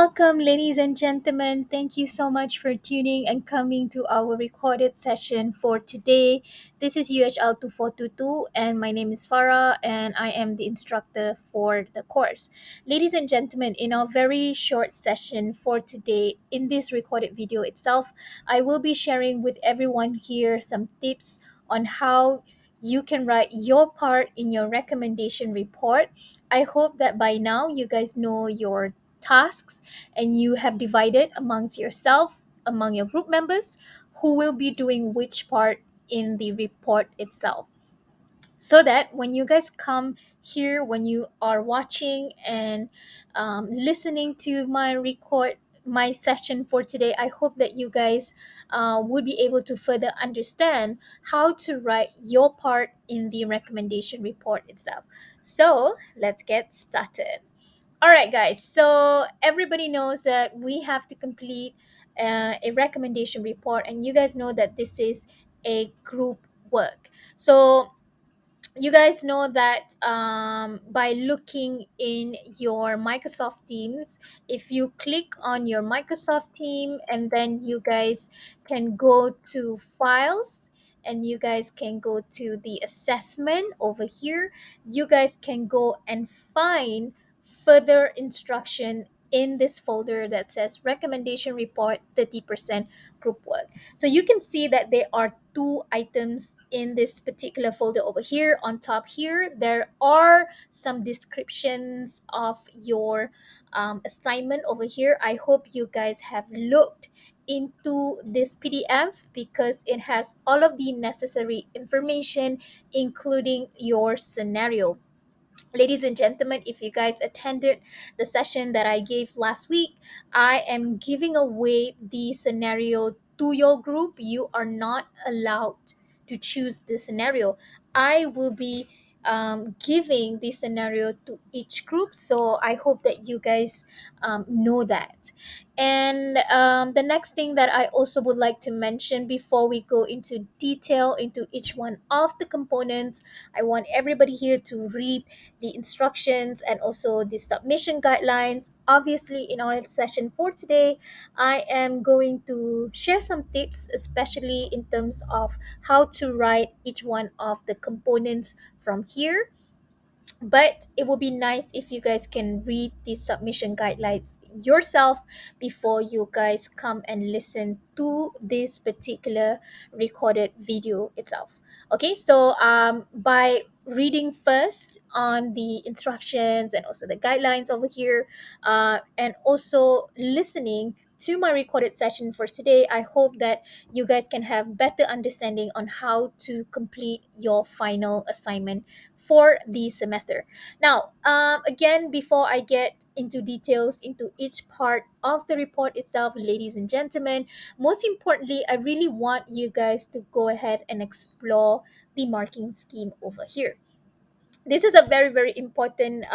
Welcome, ladies and gentlemen. Thank you so much for tuning and coming to our recorded session for today. This is UHL 2422, and my name is Farah, and I am the instructor for the course. Ladies and gentlemen, in our very short session for today, in this recorded video itself, I will be sharing with everyone here some tips on how you can write your part in your recommendation report. I hope that by now you guys know your tasks and you have divided amongst yourself, among your group members, who will be doing which part in the report itself, so that when you guys come here, when you are watching and listening to my record, my session for today, I hope that you guys would be able to further understand how to write your part in the recommendation report itself. So let's get started. All right, guys. So everybody knows that we have to complete a recommendation report, and you guys know that this is a group work. So you guys know that by looking in your Microsoft Teams, if you click on your Microsoft team and then you guys can go to files and you guys can go to the assessment over here, you guys can go and find further instruction in this folder that says recommendation report 30% group work. So you can see that there are two items in this particular folder over here. On top here, there are some descriptions of your assignment over here. I hope you guys have looked into this PDF because it has all of the necessary information, including your scenario. Ladies and gentlemen, if you guys attended the session that I gave last week, I am giving away the scenario to your group. You are not allowed to choose the scenario. I will be giving the scenario to each group. So I hope that you guys know that. And the next thing that I also would like to mention before we go into detail into each one of the components, I want everybody here to read the instructions and also the submission guidelines. Obviously, in our session for today, I am going to share some tips, especially in terms of how to write each one of the components from here. But it would be nice if you guys can read the submission guidelines yourself before you guys come and listen to this particular recorded video itself. Okay, so by reading first on the instructions and also the guidelines over here, and also listening to my recorded session for today, I hope that you guys can have better understanding on how to complete your final assignment for the semester. Now, again, before I get into details into each part of the report itself, ladies and gentlemen, most importantly, I really want you guys to go ahead and explore the marking scheme over here. This is a very, very important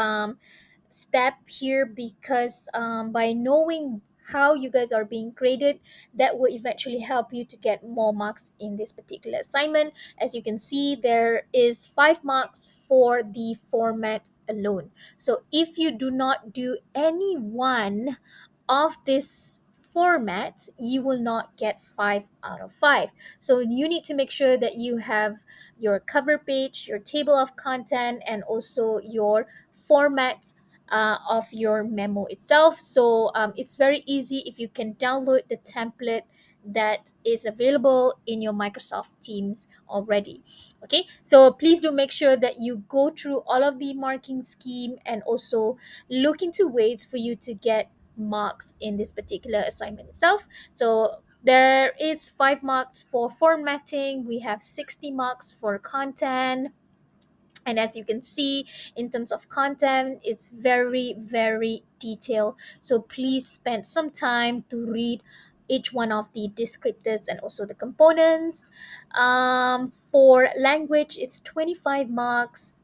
step here because by knowing how you guys are being graded, that will eventually help you to get more marks in this particular assignment. As you can see, there is 5 marks for the format alone. So if you do not do any one of this format, you will not get 5 out of 5. So you need to make sure that you have your cover page, your table of content, and also your format of your memo itself. So it's very easy if you can download the template that is available in your Microsoft Teams already. Okay, so please do make sure that you go through all of the marking scheme and also look into ways for you to get marks in this particular assignment itself. So there is 5 marks for formatting, we have 60 marks for content, and as you can see, in terms of content, it's very, very detailed. So please spend some time to read each one of the descriptors and also the components. For language, it's 25 marks.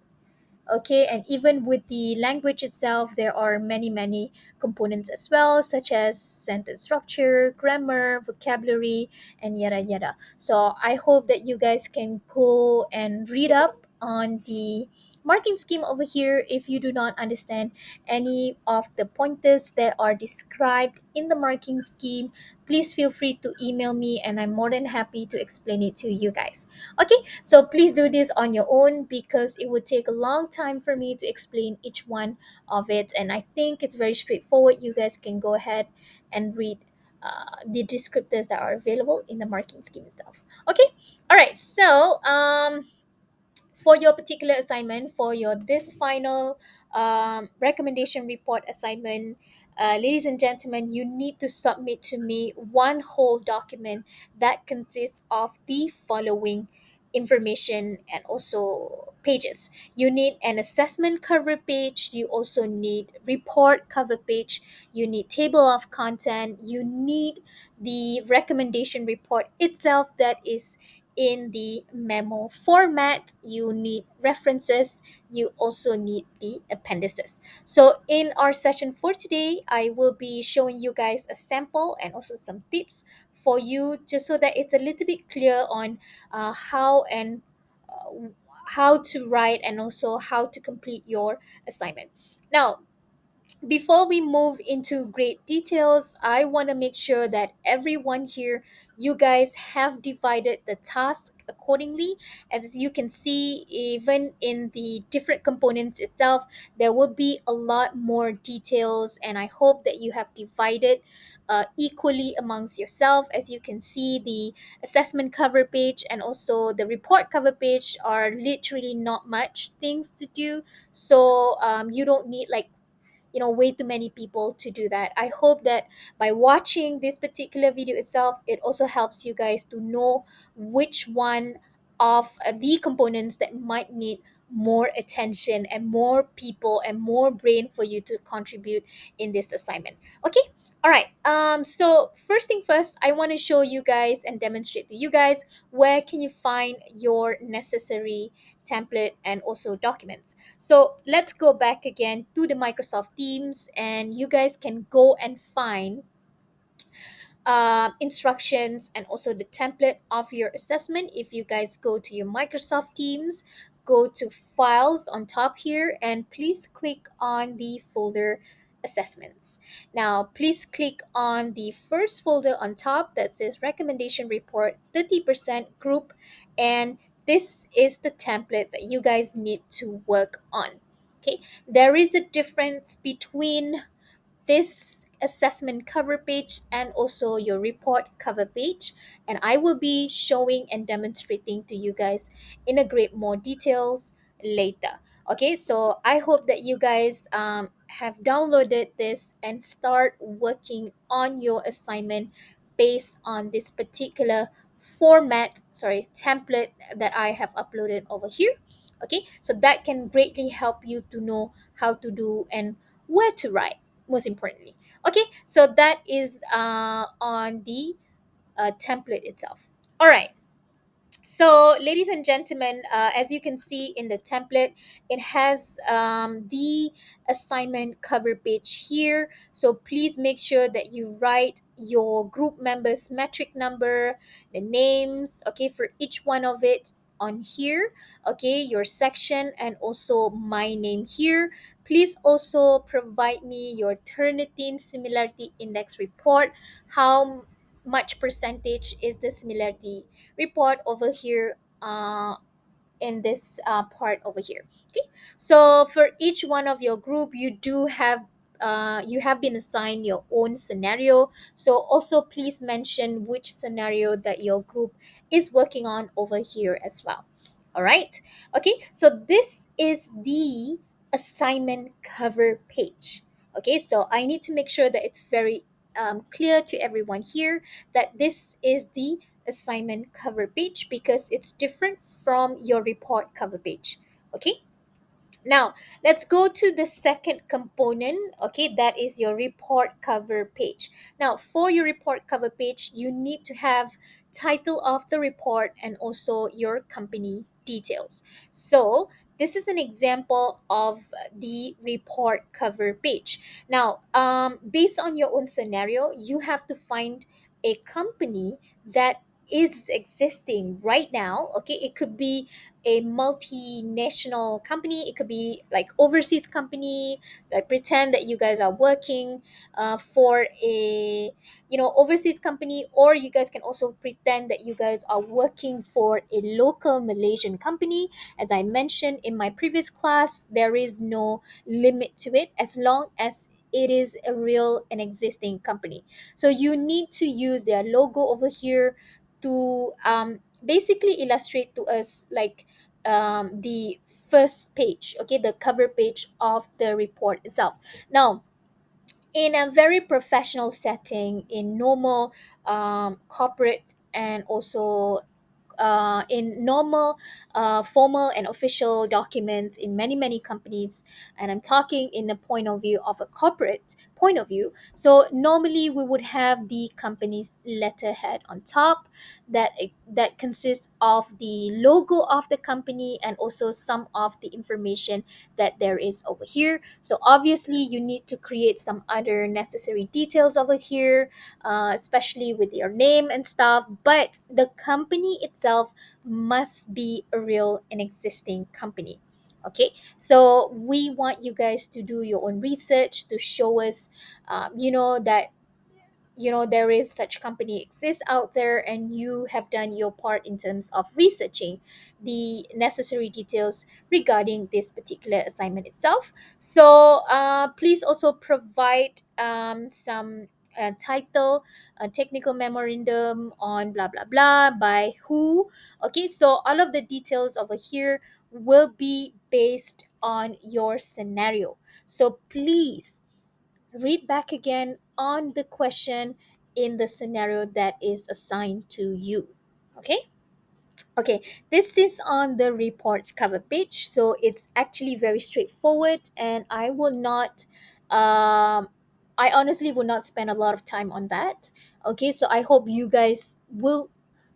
Okay, and even with the language itself, there are many, many components as well, such as sentence structure, grammar, vocabulary, and yada yada. So I hope that you guys can go and read up on the marking scheme over here, if you do not understand any of the pointers that are described in the marking scheme, please feel free to email me and I'm more than happy to explain it to you guys. Okay, so please do this on your own because it would take a long time for me to explain each one of it, and I think it's very straightforward. You guys can go ahead and read the descriptors that are available in the marking scheme itself. Okay, all right, so for your particular assignment, for your this final recommendation report assignment, ladies and gentlemen, you need to submit to me one whole document that consists of the following information and also pages. You need an assessment cover page, you also need report cover page, you need table of content, you need the recommendation report itself that is in the memo format, you need references, you also need the appendices. So in our session for today, I will be showing you guys a sample and also some tips for you, just so that it's a little bit clear on uh, how to write and also how to complete your assignment. Now, before we move into great details, I want to make sure that everyone here, you guys have divided the task accordingly. As you can see, even in the different components itself, there will be a lot more details, and I hope that you have divided equally amongst yourself. As you can see, the assessment cover page and also the report cover page are literally not much things to do. So you don't need like way too many people to do that. I hope that by watching this particular video itself, it also helps you guys to know which one of the components that might need more attention and more people and more brain for you to contribute in this assignment. Okay, all right, so first thing first, I want to show you guys and demonstrate to you guys where can you find your necessary template and also documents. So let's go back again to the Microsoft Teams, and you guys can go and find instructions and also the template of your assessment. If you guys go to your Microsoft Teams, go to Files on top here, and please click on the folder Assessments. Now, please click on the first folder on top that says Recommendation Report 30% Group, and this is the template that you guys need to work on. Okay, there is a difference between this assessment cover page and also your report cover page, and I will be showing and demonstrating to you guys in a great more details later. Okay, so I hope that you guys have downloaded this and start working on your assignment based on this particular template that I have uploaded over here. Okay, so that can greatly help you to know how to do and where to write, most importantly. Okay, so that is on the template itself. All right, so ladies and gentlemen, as you can see in the template, it has the assignment cover page here. So please make sure that you write your group members metric number, the names, okay, for each one of it on here, okay, your section, and also my name here. Please also provide me your Turnitin similarity index report. How much percentage is the similarity report over here in this part over here. Okay, so for each one of your group, you have been assigned your own scenario. So also please mention which scenario that your group is working on over here as well. All right, okay, so this is the assignment cover page. Okay, so I need to make sure that it's very clear to everyone here that this is the assignment cover page because it's different from your report cover page. Okay, now let's go to the second component. Okay, that is your report cover page. Now for your report cover page, you need to have title of the report and also your company details. So this is an example of the report cover page. Now based on your own scenario, you have to find a company that is existing right now. Okay, it could be a multinational company, it could be like overseas company, like pretend that you guys are working for a overseas company, or you guys can also pretend that you guys are working for a local Malaysian company. As I mentioned in my previous class, there is no limit to it as long as it is a real and existing company. So you need to use their logo over here to basically illustrate to us like the first page, okay, the cover page of the report itself. Now, in a very professional setting, in normal corporate, and also in normal formal and official documents in many companies, and I'm talking in the point of view of a corporate point of view. So normally we would have the company's letterhead on top, that consists of the logo of the company and also some of the information that there is over here. So obviously you need to create some other necessary details over here, especially with your name and stuff. But the company itself must be a real and existing company. Okay, so we want you guys to do your own research to show us, that there is such company exists out there, and you have done your part in terms of researching the necessary details regarding this particular assignment itself. So please also provide some title, a technical memorandum on blah blah blah by who. Okay, so all of the details over here will be based on your scenario. So please read back again on the question in the scenario that is assigned to you. Okay? Okay, this is on the report's cover page, so it's actually very straightforward, and I honestly will not spend a lot of time on that. Okay, so I hope you guys will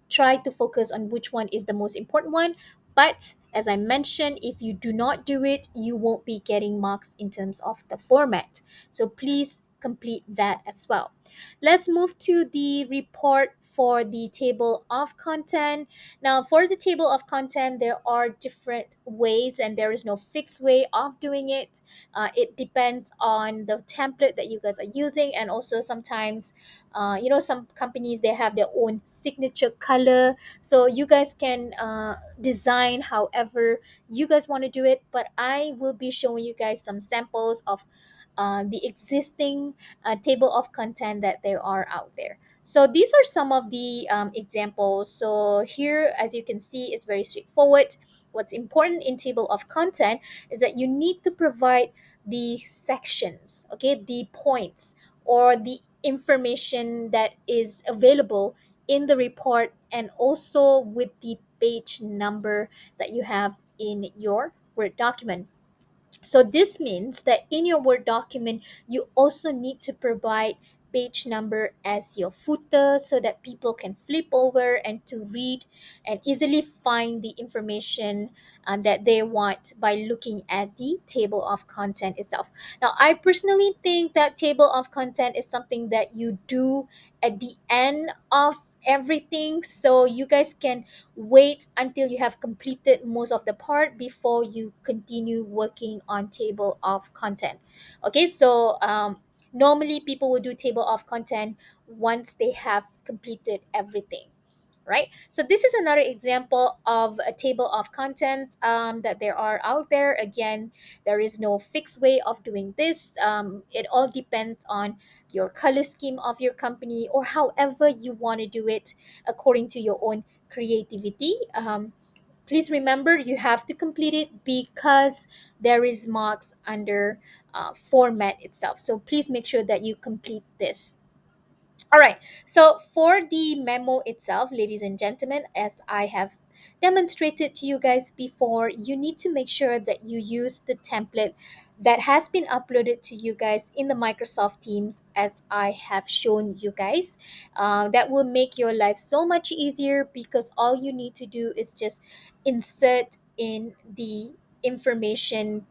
try to focus on which one is the most important one. But as I mentioned, if you do not do it, you won't be getting marks in terms of the format. So please complete that as well. Let's move to the report for the table of content. Now, for the table of content, there are different ways, and there is no fixed way of doing it. It depends on the template that you guys are using, and also sometimes some companies, they have their own signature color, so you guys can design however you guys want to do it. But I will be showing you guys some samples of the existing table of content that there are out there. So these are some of the examples. So here, as you can see, it's very straightforward. What's important in table of content is that you need to provide the sections, okay, the points or the information that is available in the report, and also with the page number that you have in your Word document. So this means that in your Word document, you also need to provide page number as your footer, so that people can flip over and to read and easily find the information that they want by looking at the table of content itself. Now, I personally think that table of content is something that you do at the end of everything, so you guys can wait until you have completed most of the part before you continue working on table of content. Okay, so normally people will do table of content once they have completed everything, right? So this is another example of a table of contents that there are out there. Again, there is no fixed way of doing this. It all depends on your color scheme of your company, or however you want to do it according to your own creativity. Please remember, you have to complete it because there is marks under format itself. So please make sure that you complete this. All right. So for the memo itself, ladies and gentlemen, as I have demonstrated to you guys before, you need to make sure that you use the template that has been uploaded to you guys in the Microsoft Teams, as I have shown you guys. That will make your life so much easier, because all you need to do is just insert in the information,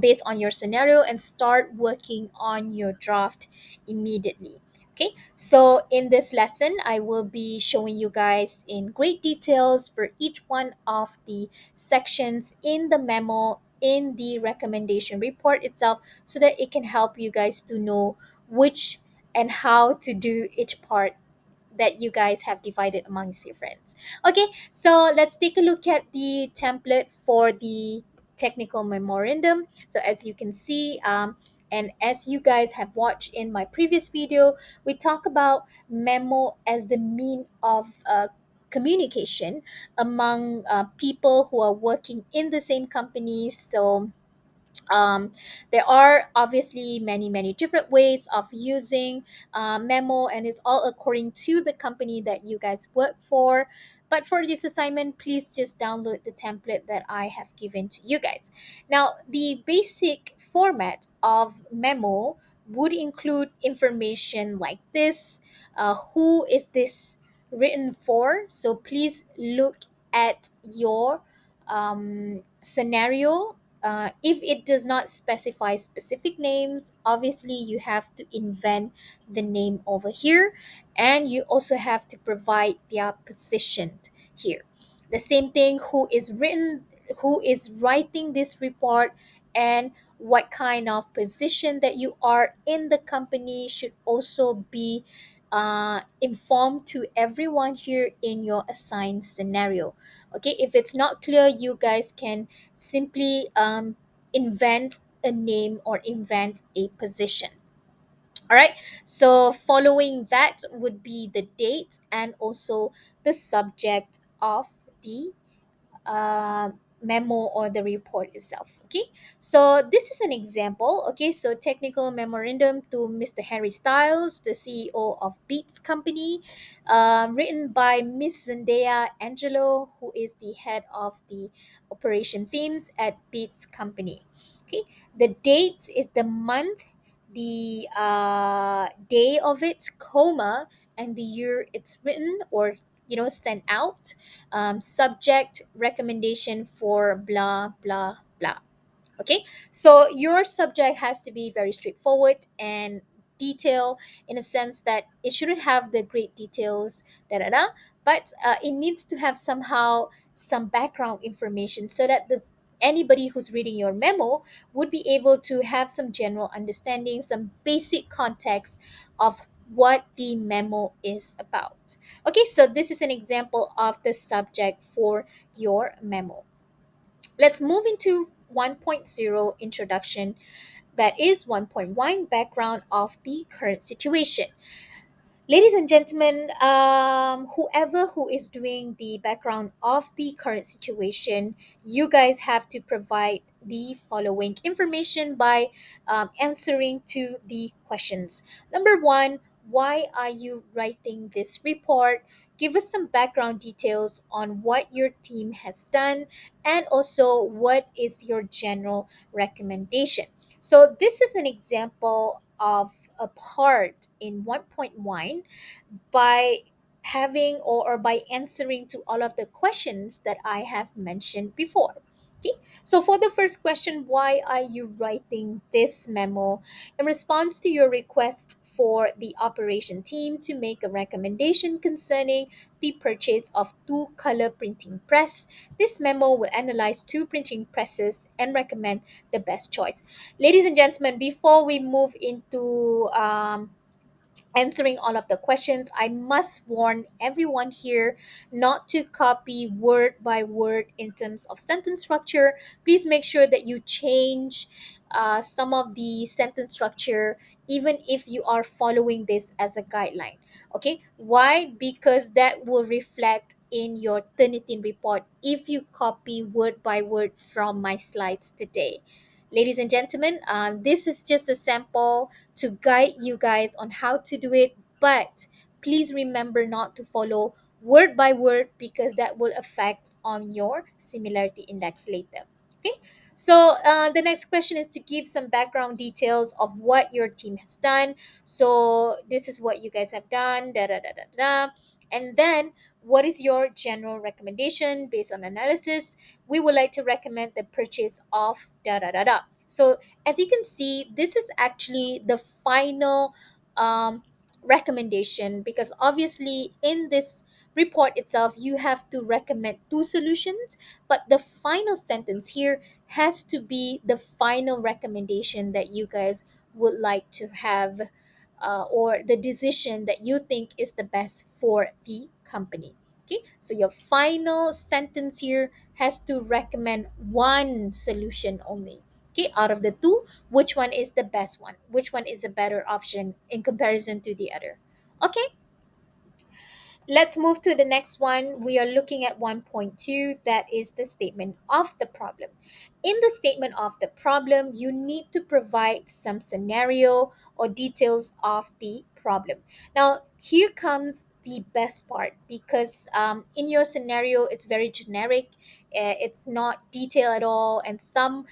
based on your scenario, and start working on your draft immediately. Okay, so in this lesson, I will be showing you guys in great details for each one of the sections in the memo, in the recommendation report itself, so that it can help you guys to know which and how to do each part that you guys have divided amongst your friends. Okay, so let's take a look at the template for the technical memorandum. So as you can see, and as you guys have watched in my previous video, we talk about memo as the mean of communication among people who are working in the same company. So there are obviously many different ways of using memo, and it's all according to the company that you guys work for. But for this assignment, please just download the template that I have given to you guys. Now, the basic format of memo would include information like this. Who is this written for? So please look at your scenario. If it does not specify specific names, obviously you have to invent the name over here, and you also have to provide their position here. The same thing, who is writing this report, and what kind of position that you are in the company should also be informed to everyone here in your assigned scenario. Okay, if it's not clear, you guys can simply invent a name or invent a position. All right, so following that would be the date and also the subject of the uh, memo or the report itself. Okay, so this is an example. Okay, so technical memorandum to Mr. Harry Styles, the CEO of Beats Company, written by Miss Zendaya Angelo, who is the head of the operation themes at Beats Company. Okay, the date is the month, the day of it, comma, and the year it's written or sent out. Subject recommendation for blah blah blah. Okay, so your subject has to be very straightforward and detail, in a sense that it shouldn't have the great details, da da da, but it needs to have somehow some background information, so that the anybody who's reading your memo would be able to have some general understanding, some basic context of what the memo is about. Okay, so this is an example of the subject for your memo. Let's move into 1.0 introduction, that is 1.1 background of the current situation. Ladies and gentlemen, whoever who is doing the background of the current situation, you guys have to provide the following information by answering to the questions. Number one, why are you writing this report? Give us some background details on what your team has done, and also what is your general recommendation. So, this is an example of a part in 1.1 by having or by answering to all of the questions that I have mentioned before. Okay, so for the first question, why are you writing this memo? In response to your request for the operation team to make a recommendation concerning the purchase of two color printing press, this memo will analyze two printing presses and recommend the best choice. Ladies and gentlemen, before we move into answering all of the questions, I must warn everyone here not to copy word by word in terms of sentence structure. Please make sure that you change some of the sentence structure, even if you are following this as a guideline. Okay, why? Because that will reflect in your Turnitin report if you copy word by word from my slides today. Ladies and gentlemen, this is just a sample to guide you guys on how to do it, but please remember not to follow word by word, because that will affect on your similarity index later. Okay, so the next question is to give some background details of what your team has done. So this is what you guys have done, da da da da da, and then what is your general recommendation based on analysis? We would like to recommend the purchase of da da da da. So as you can see, this is actually the final um, recommendation, because obviously in this report itself you have to recommend two solutions, but the final sentence here has to be the final recommendation that you guys would like to have, or the decision that you think is the best for the company. Okay, so your final sentence here has to recommend one solution only. Okay, out of the two, which one is the best one? Which one is a better option in comparison to the other? Okay, let's move to the next one. We are looking at 1.2, that is the statement of the problem. In the statement of the problem, you need to provide some scenario or details of the problem. Now, here comes the best part, because in your scenario, it's very generic, it's not detailed at all, and some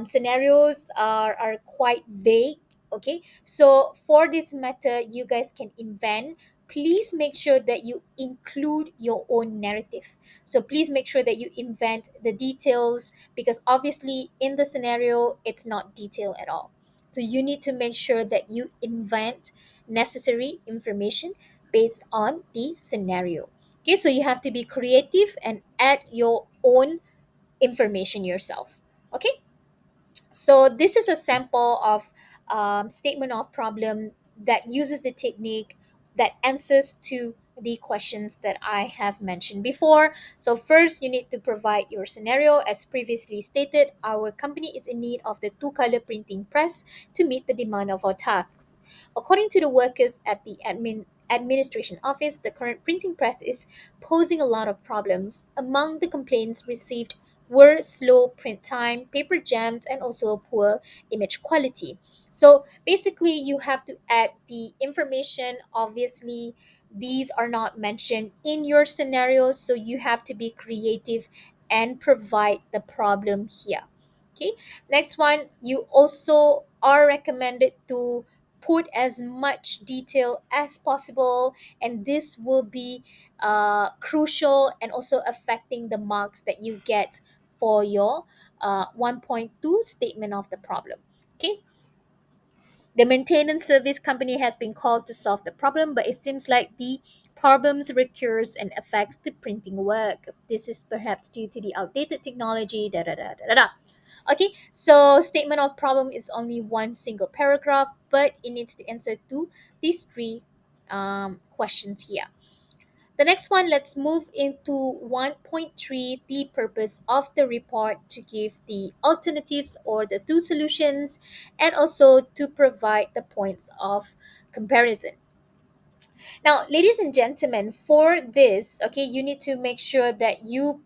scenarios are quite vague. Okay, so for this method, you guys can invent. Please make sure that you include your own narrative. So please make sure that you invent the details, because obviously in the scenario it's not detailed at all. So you need to make sure that you invent necessary information based on the scenario. Okay, so you have to be creative and add your own information yourself. Okay, so this is a sample of statement of problem that uses the technique that answers to the questions that I have mentioned before. So first, you need to provide your scenario. As previously stated, our company is in need of the two-color printing press to meet the demand of our tasks. According to the workers at the administration office, the current printing press is posing a lot of problems. Among the complaints received were slow print time, paper jams, and also poor image quality. So basically, you have to add the information. Obviously, these are not mentioned in your scenarios, so you have to be creative and provide the problem here. Okay, next one, you also are recommended to put as much detail as possible, and this will be crucial and also affecting the marks that you get for your 1.2 statement of the problem. Okay, the maintenance service company has been called to solve the problem, but it seems like the problems recurs and affects the printing work. This is perhaps due to the outdated technology. Da da da da da. Da. Okay, so statement of problem is only one single paragraph, but it needs to answer to these three questions here. The next one, let's move into 1.3, the purpose of the report, to give the alternatives or the two solutions, and also to provide the points of comparison. Now, ladies and gentlemen, for this, okay, you need to make sure that you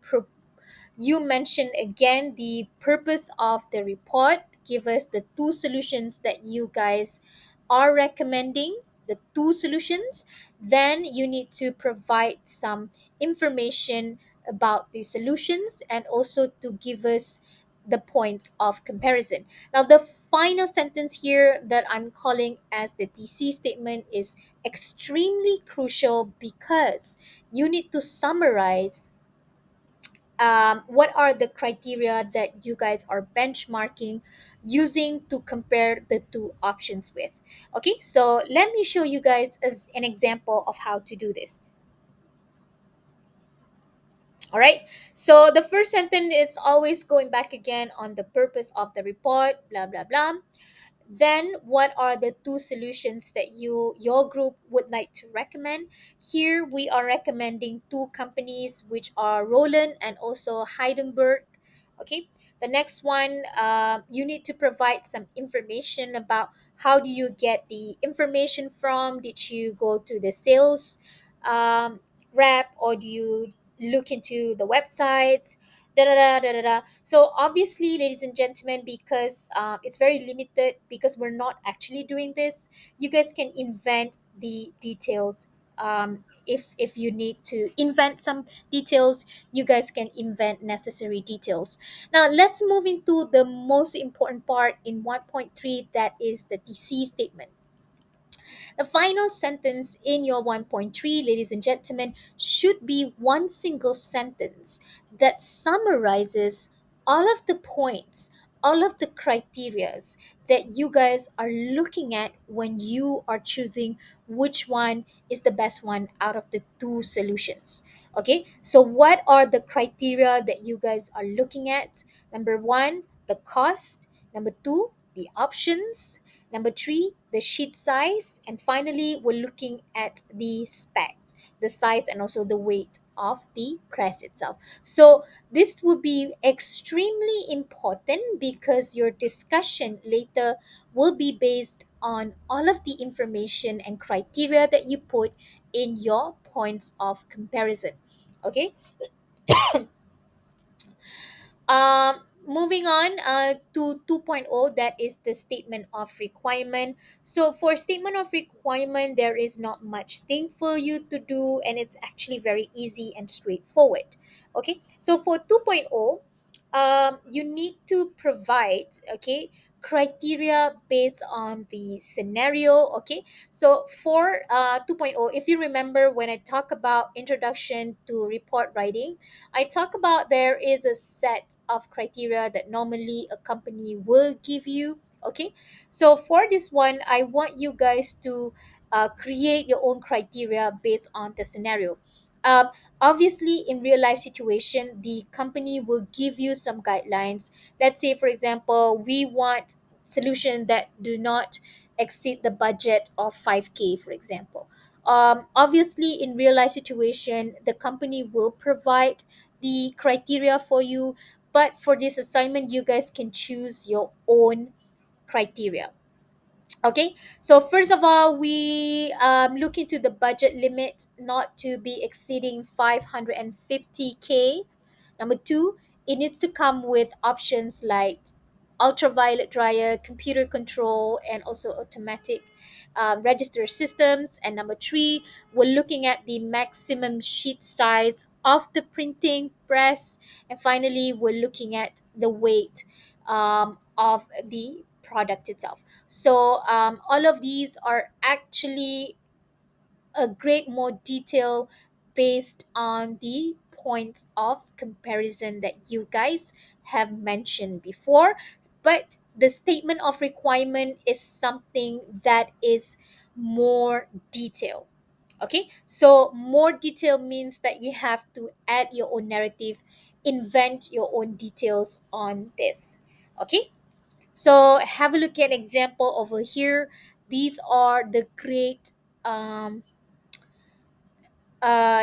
mention again the purpose of the report. Give us the two solutions that you guys are recommending, the two solutions. Then you need to provide some information about the solutions, and also to give us the points of comparison. Now, the final sentence here that I'm calling as the TC statement is extremely crucial, because you need to summarize what are the criteria that you guys are benchmarking using to compare the two options with. Okay, so let me show you guys as an example of how to do this. All right, so the first sentence is always going back again on the purpose of the report, blah blah blah. Then what are the two solutions that your group would like to recommend? Here we are recommending two companies, which are Roland and also Heidenberg. Okay, the next one, you need to provide some information about how do you get the information from. Did you go to the sales um, rep, or do you look into the websites? Da, da, da, da, da, da. So obviously, ladies and gentlemen, because it's very limited, because we're not actually doing this, you guys can invent the details. If you need to invent some details, you guys can invent necessary details. Now let's move into the most important part in 1.3, that is the TC statement. The final sentence in your 1.3, ladies and gentlemen, should be one single sentence that summarizes all of the points all of the criterias that you guys are looking at when you are choosing which one is the best one out of the two solutions. Okay, so what are the criteria that you guys are looking at? Number one, the cost. Number two, the options. Number three, the sheet size. And finally, we're looking at the spec, the size, and also the weight of the press itself. So this will be extremely important because your discussion later will be based on all of the information and criteria that you put in your points of comparison. Okay, moving on to 2.0, that is the statement of requirement. So for statement of requirement, there is not much thing for you to do, and it's actually very easy and straightforward. Okay, so for 2.0, you need to provide, okay, criteria based on the scenario. Okay, so for 2.0, if you remember when I talk about introduction to report writing, I talk about there is a set of criteria that normally a company will give you. Okay, so for this one, I want you guys to create your own criteria based on the scenario. Um, Obviously, in real life situation, the company will give you some guidelines. Let's say, for example, we want solution that do not exceed the budget of 5K, for example. Obviously, in real life situation, the company will provide the criteria for you, but for this assignment you guys can choose your own criteria. Okay, so first of all, we look into the budget limit not to be exceeding 550K. Number two, it needs to come with options like ultraviolet dryer, computer control, and also automatic register systems. And number three, we're looking at the maximum sheet size of the printing press. And finally, we're looking at the weight of the product itself. So all of these are actually a great more detail based on the points of comparison that you guys have mentioned before. But the statement of requirement is something that is more detailed. Okay, so more detail means that you have to add your own narrative, invent your own details on this. Okay, so have a look at example over here. These are the great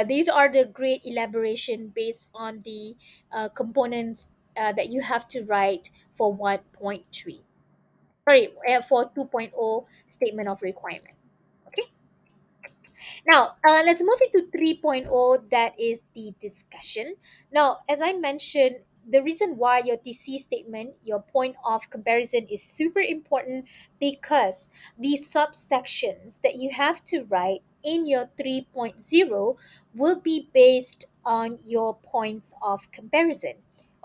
these are the great elaboration based on the components that you have to write for 1.3. Sorry, for 2.0 statement of requirement. Okay. Now, let's move into 3.0, that is the discussion. Now, as I mentioned, the reason why your TC statement, your point of comparison, is super important because the subsections that you have to write in your 3.0 will be based on your points of comparison.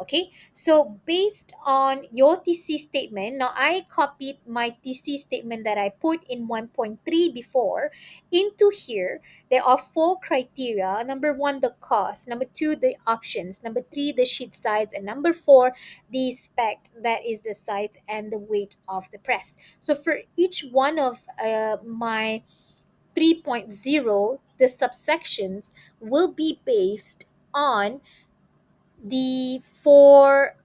Okay, so based on your TC statement, now I copied my TC statement that I put in 1.3 before into here. There are four criteria. Number one, the cost. Number two, the options. Number three, the sheet size. And number four, the spec, that is the size and the weight of the press. So for each one of my 3.0, the subsections will be based on the four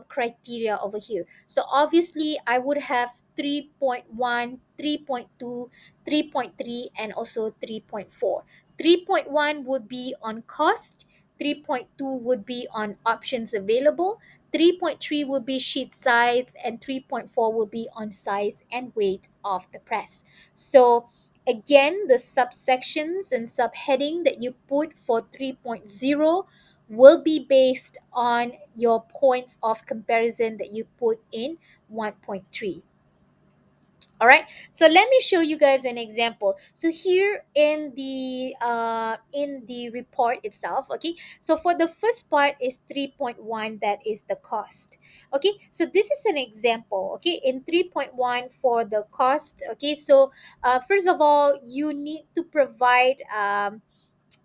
criteria over here. So obviously, I would have 3.1, 3.2, 3.3, and also 3.4. 3.1 would be on cost, 3.2 would be on options available, 3.3 would be sheet size, and 3.4 will be on size and weight of the press. So again, the subsections and subheading that you put for 3.0 will be based on your points of comparison that you put in 1.3. All right, so let me show you guys an example. So here in the report itself, okay, so for the first part is 3.1, that is the cost. Okay, so this is an example. Okay, in 3.1 for the cost, okay, so first of all, you need to provide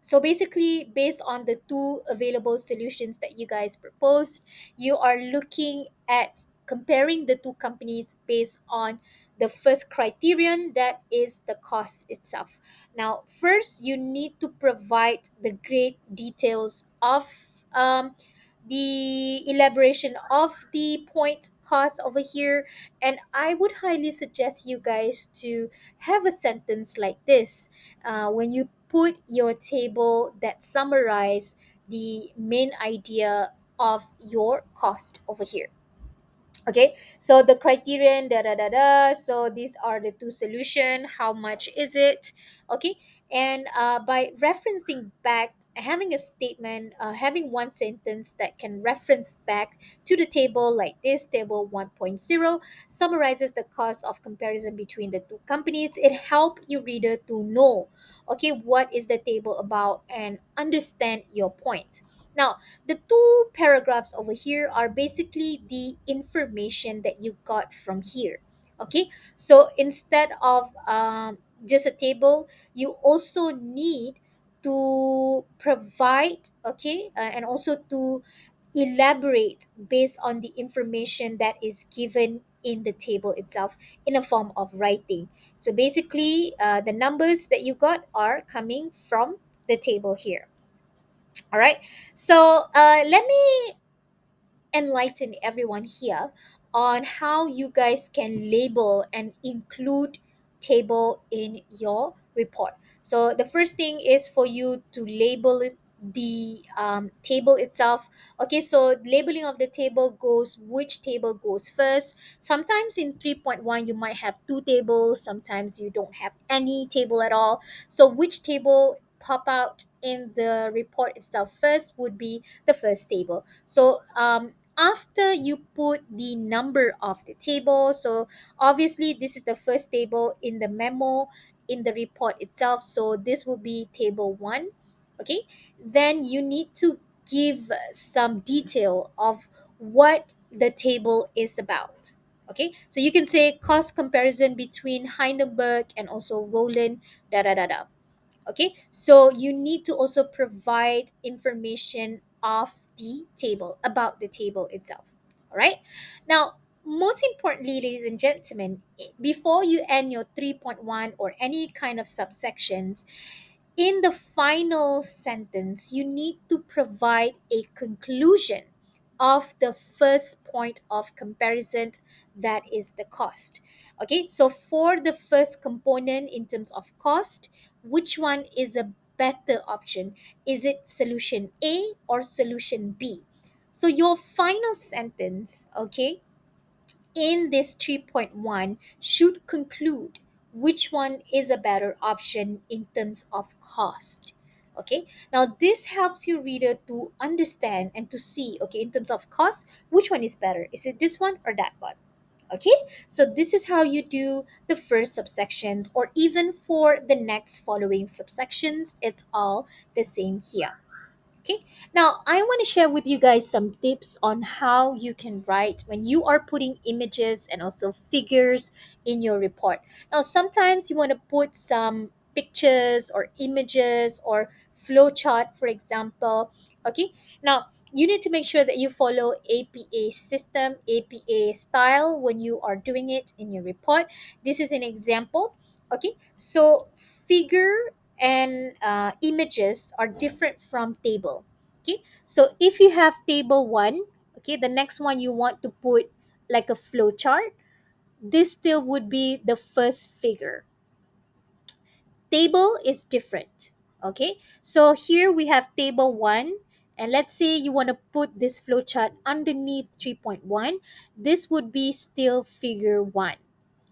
so basically, based on the two available solutions that you guys proposed, you are looking at comparing the two companies based on the first criterion, that is the cost itself. Now, first, you need to provide the great details of the elaboration of the point cost over here. And I would highly suggest you guys to have a sentence like this when you put your table that summarize the main idea of your cost over here. Okay, so the criterion, da da da da, so these are the two solution, how much is it? Okay, and by referencing back, having a statement, having one sentence that can reference back to the table, like this table 1.0 summarizes the cost of comparison between the two companies. It help your reader to know, okay, what is the table about and understand your point. Now, the two paragraphs over here are basically the information that you got from here. Okay, so instead of just a table, you also need to provide, okay, and also to elaborate based on the information that is given in the table itself in a form of writing. So basically, the numbers that you got are coming from the table here. All right. So let me enlighten everyone here on how you guys can label and include table in your report. So the first thing is for you to label the table itself. Okay, so labeling of the table goes, which table goes first. Sometimes in 3.1 you might have two tables, sometimes you don't have any table at all. So which table pop out in the report itself first would be the first table. So after you put the number of the table, so obviously this is the first table in the memo in the report itself, so this will be table 1. Okay, then you need to give some detail of what the table is about. Okay, so you can say cost comparison between Heidelberg and also Roland, da da da da. Okay, so you need to also provide information of the table, about the table itself. All right, now, most importantly, ladies and gentlemen, before you end your 3.1 or any kind of subsections, in the final sentence, you need to provide a conclusion of the first point of comparison, that is the cost. Okay, so for the first component in terms of cost, which one is a better option? Is it solution A or solution B? So your final sentence, okay, in this 3.1 should conclude which one is a better option in terms of cost. Okay, now this helps your reader to understand and to see, okay, in terms of cost, which one is better. Is it this one or that one? Okay, so this is how you do the first subsections, or even for the next following subsections, it's all the same here. Okay, now I want to share with you guys some tips on how you can write when you are putting images and also figures in your report. Now, sometimes you want to put some pictures or images or flowchart, for example. Okay, now you need to make sure that you follow APA system, APA style when you are doing it in your report. This is an example. Okay, so figure and images are different from table. Okay, so if you have table 1, okay, the next one you want to put like a flow chart, this still would be the first figure. Table is different. Okay, so here we have table 1, and let's say you want to put this flow chart underneath 3.1, this would be still figure 1.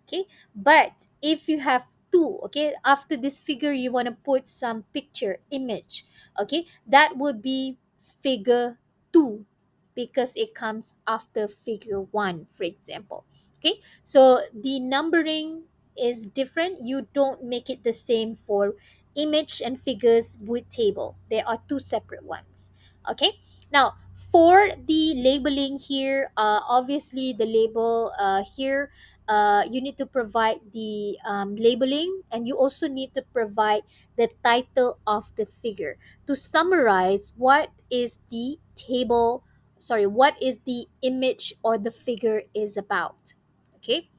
Okay, but if you have two, okay, after this figure you want to put some picture image, okay, that would be figure 2, because it comes after figure 1, for example. Okay, so the numbering is different. You don't make it the same for image and figures with table. There are two separate ones. Okay, now for the labeling here, obviously the label here, you need to provide the labeling, and you also need to provide the title of the figure to summarize what is the table what is the image or the figure is about. Okay,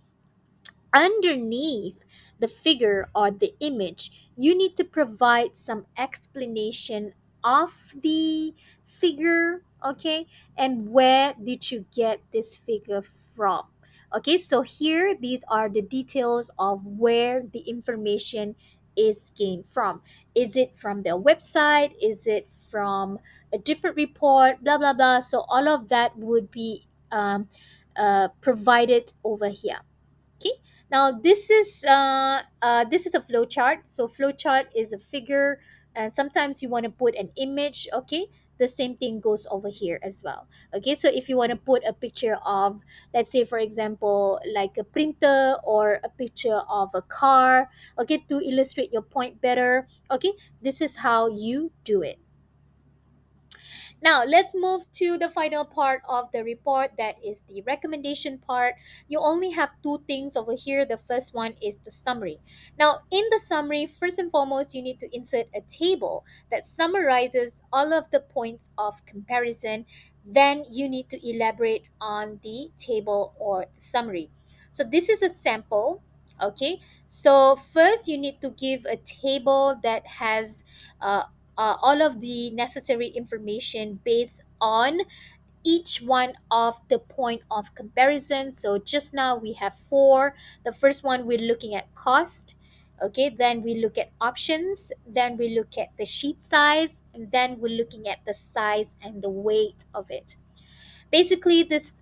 underneath the figure or the image, you need to provide some explanation of the figure, okay, and where did you get this figure from. Okay, so here these are the details of where the information is gained from. Is it from their website? Is it from a different report? Blah blah blah. So all of that would be provided over here. Okay, now this is a flow chart. So flow chart is a figure, and sometimes you want to put an image. Okay, the same thing goes over here as well. Okay, so if you want to put a picture of, let's say for example, like a printer or a picture of a car, okay, to illustrate your point better, okay, this is how you do it. Now, let's move to the final part of the report, that is the recommendation part. You only have two things over here. The first one is the summary. Now, in the summary, first and foremost, you need to insert a table that summarizes all of the points of comparison. Then you need to elaborate on the table or the summary. So, this is a sample. Okay, so first you need to give a table that has uh, all of the necessary information based on each one of the point of comparison. So just now we have four. The first one, we're looking at cost. Okay, then we look at options, then we look at the sheet size, and then we're looking at the size and the weight of it. Basically, this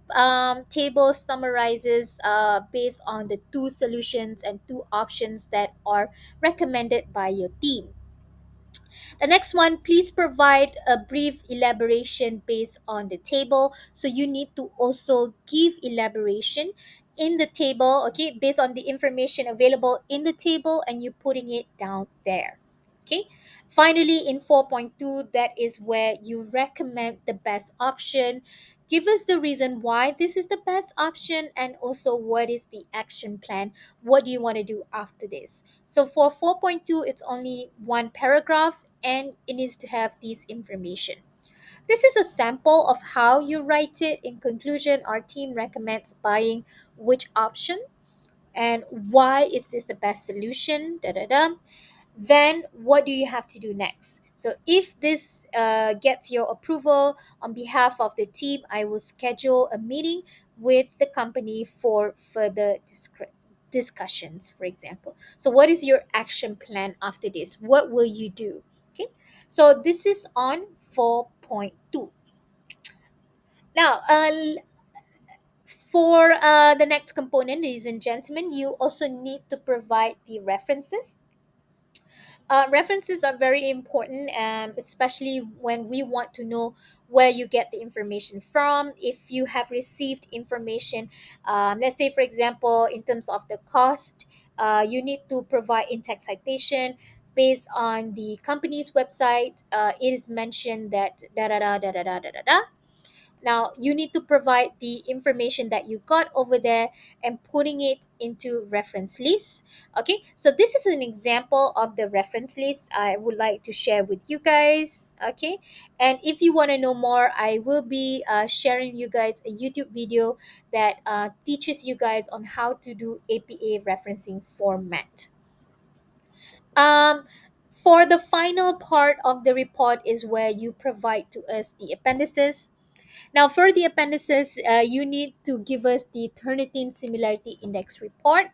table summarizes based on the two solutions and two options that are recommended by your team. The next one, please provide a brief elaboration based on the table. So you need to also give elaboration in the table, okay, based on the information available in the table, and you putting it down there. Okay. Finally, in 4.2, that is where you recommend the best option. Give us the reason why this is the best option, and also what is the action plan. What do you want to do after this? So for 4.2, it's only one paragraph, and it needs to have this information. This is a sample of how you write it. In conclusion, our team recommends buying which option and why is this the best solution. Da da da. Then what do you have to do next? So if this gets your approval, on behalf of the team, I will schedule a meeting with the company for further discussions, for example. So what is your action plan after this? What will you do? Okay, so this is on 4.2. Now, for the next component, ladies and gentlemen, you also need to provide the references. References are very important, especially when we want to know where you get the information from. If you have received information, let's say, for example, in terms of the cost, you need to provide in-text citation based on the company's website. It is mentioned that da da da da da da da da da. Now, you need to provide the information that you got over there and putting it into reference list. Okay, so this is an example of the reference list I would like to share with you guys. Okay, and if you want to know more, I will be sharing you guys a YouTube video that teaches you guys on how to do APA referencing format. Um, for the final part of the report is where you provide to us the appendices. Now, for the appendices, you need to give us the Turnitin Similarity Index report.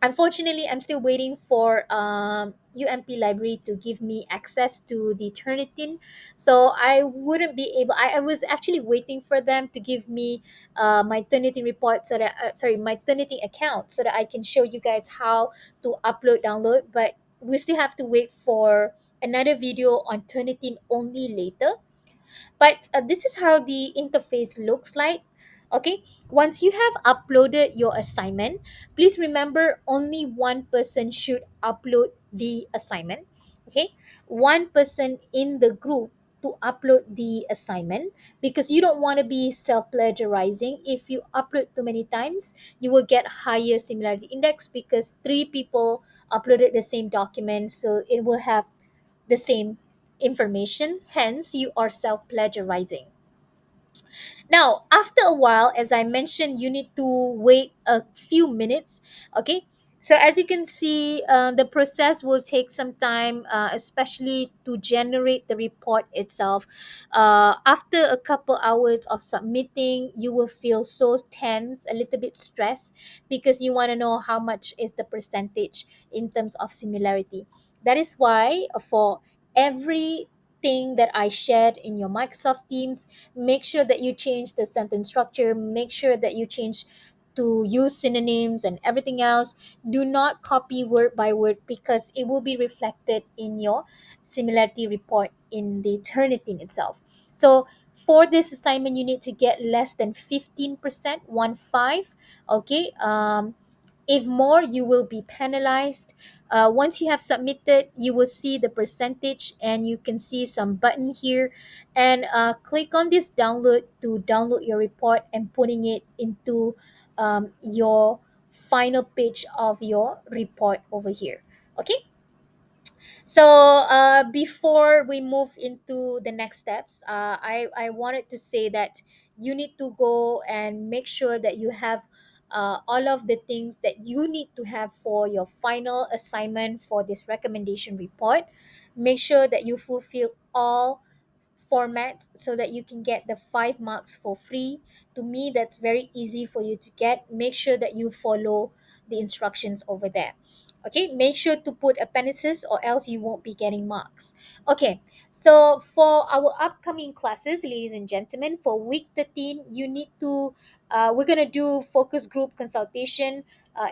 Unfortunately, I'm still waiting for UMP library to give me access to the Turnitin. So I wouldn't be able, I was actually waiting for them to give me my Turnitin report, so that, my Turnitin account, so that I can show you guys how to upload, download. But we still have to wait for another video on Turnitin only later. But this is how the interface looks like. Okay, once you have uploaded your assignment, please remember only one person should upload the assignment. Okay, one person in the group to upload the assignment, because you don't want to be self-plagiarizing. If you upload too many times, you will get higher similarity index, because three people uploaded the same document, so it will have the same information, hence you are self-plagiarizing. Now, after a while, as I mentioned, you need to wait a few minutes. Okay. So as you can see, the process will take some time, especially to generate the report itself. After a couple hours of submitting, you will feel so tense, a little bit stressed, because you want to know how much is the percentage in terms of similarity. That is why for everything that I shared in your Microsoft Teams, make sure that you change the sentence structure, make sure that you change to use synonyms and everything else. Do not copy word by word, because it will be reflected in your similarity report in the Turnitin itself. So for this assignment, you need to get less than 15%, 1 5. Okay. If more, you will be penalized. Once you have submitted, you will see the percentage, and you can see some button here, and click on this download to download your report and putting it into your final page of your report over here. Okay. So before we move into the next steps, I wanted to say that you need to go and make sure that you have all of the things that you need to have for your final assignment for this recommendation report. Make sure that you fulfill all formats so that you can get the 5 marks for free. To me, that's very easy for you to get. Make sure that you follow the instructions over there. Okay, make sure to put appendices, or else you won't be getting marks. Okay, so for our upcoming classes, ladies and gentlemen, for week 13, you need to, we're going to do focus group consultation.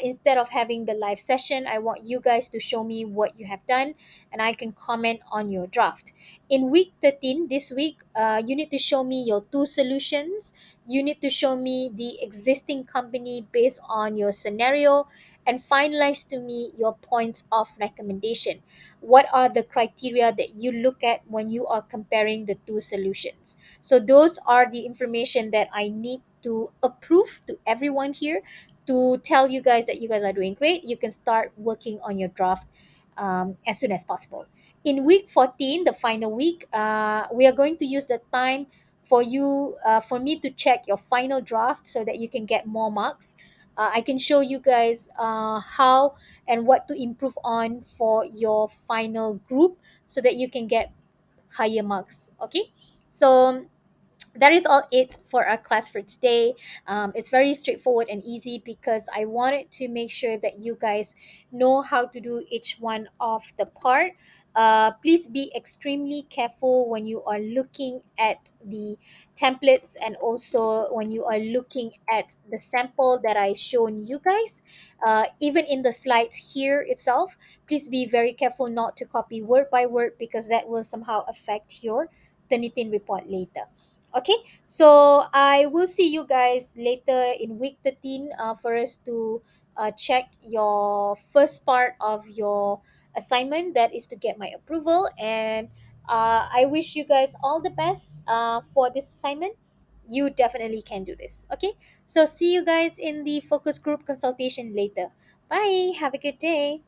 Instead of having the live session, I want you guys to show me what you have done, and I can comment on your draft. In week 13, this week, you need to show me your two solutions. You need to show me the existing company based on your scenario, and finalize to me your points of recommendation. What are the criteria that you look at when you are comparing the two solutions? So those are the information that I need to approve to everyone here, to tell you guys that you guys are doing great. You can start working on your draft as soon as possible. In week 14, the final week, we are going to use the time for you, for me to check your final draft so that you can get more marks. I can show you guys how and what to improve on for your final group, so that you can get higher marks. Okay. So that is all it for our class for today. It's very straightforward and easy, because I wanted to make sure that you guys know how to do each one of the part. Please be extremely careful when you are looking at the templates, and also when you are looking at the sample that I shown you guys. Even in the slides here itself, please be very careful not to copy word by word, because that will somehow affect your Turnitin report later. Okay, so I will see you guys later in week 13, for us to check your first part of your assignment, that is to get my approval. And I wish you guys all the best for this assignment. You definitely can do this. Okay, so see you guys in the focus group consultation later. Bye, have a good day.